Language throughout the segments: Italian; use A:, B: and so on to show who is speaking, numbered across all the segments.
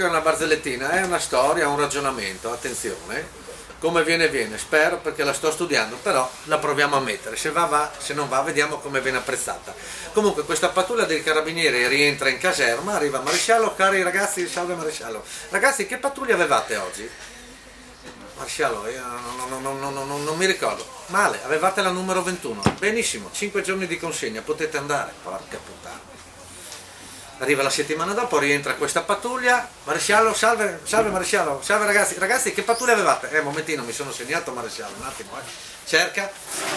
A: che è una barzellettina, è una storia, un ragionamento, attenzione. Come viene, spero, perché la sto studiando, però la proviamo a mettere, se va, se non va vediamo come viene apprezzata. Comunque questa pattuglia dei carabinieri rientra in caserma, arriva maresciallo, cari ragazzi, salve maresciallo. Ragazzi, che pattuglia avevate oggi? Maresciallo, io non mi ricordo. Male, avevate la numero 21. Benissimo, 5 giorni di consegna, potete andare. Porca puttana. Arriva la settimana dopo, rientra questa pattuglia. Maresciallo, salve maresciallo, salve ragazzi. Ragazzi, che pattuglia avevate? Un momentino, mi sono segnato maresciallo, un attimo, Cerca.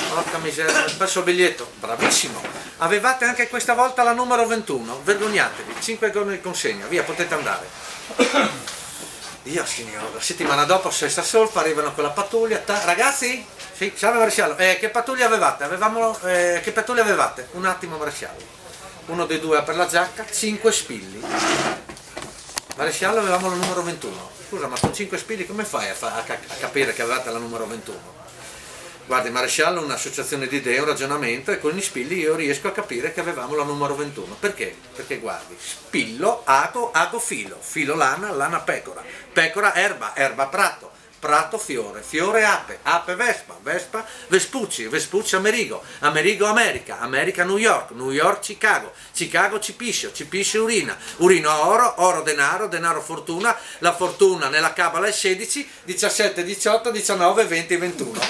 A: Porca miseria, ho perso il biglietto. Bravissimo. Avevate anche questa volta la numero 21. Vergognatevi, 5 giorni di consegna, via, potete andare. Dio signore, la settimana dopo, sesta solfa, arrivano con la pattuglia. Ragazzi? Sì, salve maresciallo. Che pattuglia avevate? Che pattuglia avevate? Un attimo maresciallo. Uno dei due apre la giacca, 5 spilli. Maresciallo, avevamo la numero 21. Scusa, ma con 5 spilli come fai a capire che avevate la numero 21? Guardi, maresciallo, un'associazione di idee, un ragionamento, e con gli spilli io riesco a capire che avevamo la numero 21. Perché? Perché guardi, spillo, ago filo, filo lana, lana pecora, pecora erba, erba prato, prato fiore, fiore ape, ape vespa, vespa vespucci, vespucci amerigo, amerigo America, America New York, New York Chicago, Chicago cipiscio, cipiscio urina, urino oro, oro denaro, denaro fortuna, la fortuna nella cabala è 16, 17, 18, 19, 20, 21.